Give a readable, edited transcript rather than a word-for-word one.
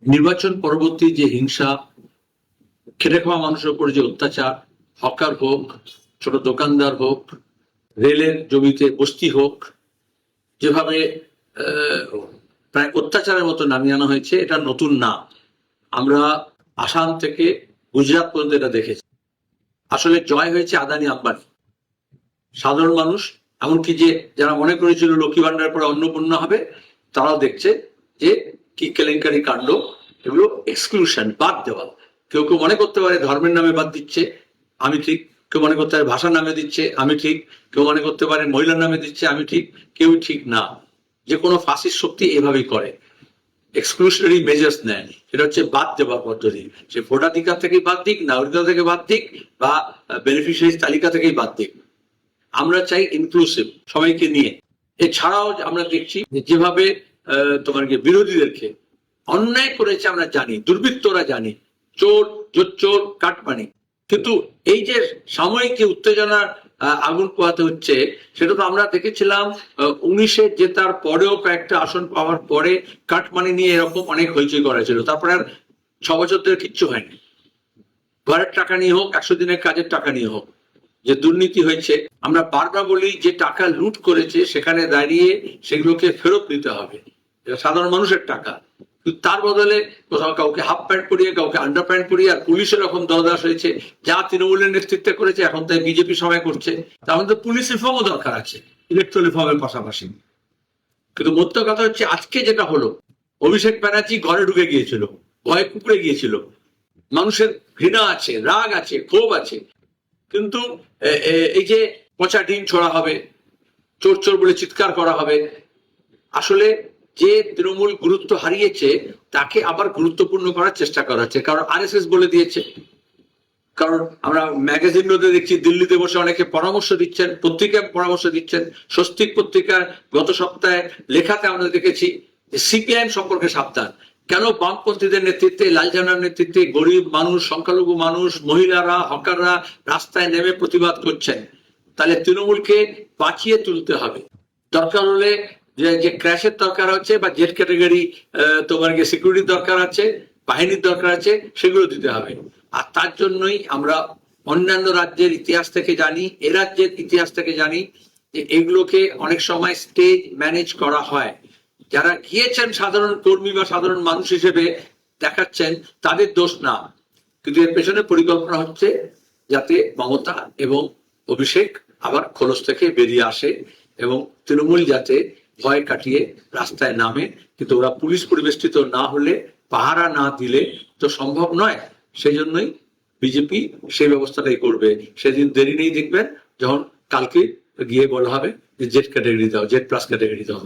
নির্বাচন পরবর্তী যে হিংসা, খেটে খাওয়া মানুষের উপর যে অত্যাচার, হকার হোক, ছোট দোকানদার হোক, রেলের জমিতে বস্তি হোক, যেভাবে প্রায় অত্যাচারের মতো নামিয়ে আনা হয়েছে, এটা নতুন না। আমরা আসাম থেকে গুজরাট পর্যন্ত এটা দেখেছি। আসলে জয় হয়েছে আদানি আম্বানি। সাধারণ মানুষ, এমনকি যে যারা মনে করেছিল লক্ষ্মী ভান্ডারের পরে অন্নপূর্ণ হবে, তারাও দেখছে যে কি কেলেঙ্কারি কাণ্ড। এগুলো এক্সক্লুশন, বাদ দেওয়া। কেউ কেউ মনে করতে পারে ধর্মের নামে বাদ দিচ্ছে, আমি ঠিক। কেউ মনে করতে পারে ভাষার নামে দিচ্ছে, আমি ঠিক। কেউ মনে করতে পারে মহিলার নামে দিচ্ছে, আমি ঠিক। কেউ ঠিক না। যে কোনো ফাঁসির শক্তি এভাবেই করে, এক্সক্লুশনারি মেজার্স নেয়। এটা হচ্ছে বাদ দেওয়ার পদ্ধতি। সে ভোটাধিকার থেকেই বাদ দিক, নাগরিকতা থেকে বাদ দিক, বা বেনিফিশিয়ারি তালিকা থেকেই বাদ দিক। আমরা চাই ইনক্লুসিভ, সবাইকে নিয়ে। এছাড়াও আমরা দেখছি যেভাবে তোমার বিরোধীদেরকে অন্যায় করেছে আমরা জানি, দুর্বৃত্তরা জানি, চোর জোচ্চোর কাটমানি, কিন্তু এই যে সাময়িক উত্তেজনার আগুন পোহাতে হচ্ছে, সেটা তো আমরা দেখেছিলাম 19-এ জেতার পরেও, কয়েকটা আসন পাওয়ার পরে কাটমানি নিয়ে এরকম অনেক হইচই করা ছিল। তারপরে আর 6 বছর ধরে কিচ্ছু হয়নি। ঘরের টাকা নিয়ে হোক, 100 দিনের কাজের টাকা নিয়ে হোক, যে দুর্নীতি হয়েছে, আমরা বারবার বলি যে টাকা লুট করেছে সেখানে দাঁড়িয়ে সেগুলোকে ফেরত দিতে হবে। সাধারণ মানুষের টাকা, কিন্তু তার বদলে কোথাও কাউকে হাফ প্যান্ট পরিয়ে, কাউকে আন্ডার প্যান্ট পরিয়ে, আর পুলিশের এরকম দরদাস হয়েছে। যা তৃণমূলের নেতৃত্বে করেছে, এখন তাই বিজেপি সবাই করছে। তার মধ্যে পুলিশ রিফর্মও দরকার আছে, ইলেকট্রাল রিফর্মের পাশাপাশি। কিন্তু মোদ্দা কথা হচ্ছে, আজকে যেটা হলো, অভিষেক ব্যানার্জি ঘরে ঢুকে গিয়েছিল, ভয়ে কুকুরে গিয়েছিল। মানুষের ঘৃণা আছে, রাগ আছে, ক্ষোভ আছে, কিন্তু এই যে পচা ডিম ছোড়া হবে, চোর চোর বলে চিৎকার করা হবে, আসলে যে তৃণমূল গুরুত্ব হারিয়েছে তাকে আবার গুরুত্বপূর্ণ করার চেষ্টা করা হচ্ছে। কারণ আরএসএস বলে দিয়েছে। কারণ আমরা ম্যাগাজিনগুলোতে দেখছি, দিল্লিতে বসে অনেকে পরামর্শ দিচ্ছেন, পত্রিকায় পরামর্শ দিচ্ছেন। স্বস্তিক পত্রিকার গত সপ্তাহে লেখাতে আমরা দেখেছি যে সিপিআইএম সম্পর্কে সাবধান। কেন বামপন্থীদের নেতৃত্বে, লালজানার নেতৃত্বে গরিব মানুষ, সংখ্যালঘু মানুষ, মহিলারা, হকাররা রাস্তায় নেমে প্রতিবাদ করছেন? তাহলে তৃণমূলকে বাঁচিয়ে তুলতে হবে। দরকার হলে যে ক্র্যাশের দরকার হচ্ছে, বা জেড ক্যাটাগরি তোমার সিকিউরিটির দরকার আছে, বাহিনীর দরকার আছে, সেগুলো দিতে হবে। আর তার জন্যই আমরা অন্যান্য রাজ্যের ইতিহাস থেকে জানি, এ রাজ্যের ইতিহাস থেকে জানি যে এগুলোকে অনেক সময় স্টেজ ম্যানেজ করা হয়। যারা গিয়েছেন সাধারণ কর্মী বা সাধারণ মানুষ হিসেবে দেখাচ্ছেন, তাদের দোষ না, কিন্তু এর পেছনে পরিকল্পনা হচ্ছে যাতে মমতা এবং অভিষেক আবার খোলস থেকে বেরিয়ে আসে, এবং তৃণমূল যাতে ভয় কাটিয়ে রাস্তায় নামে। কিন্তু ওরা পুলিশ পরিবেষ্টিত না হলে, পাহারা না দিলে তো সম্ভব নয়। সেই জন্যই বিজেপি সেই ব্যবস্থাটাই করবে। সেদিন দেরি নেই, দেখবেন যখন কালকে গিয়ে বলা হবে যে জেড ক্যাটাগরি দাও, জেড প্লাস ক্যাটাগরি দাও।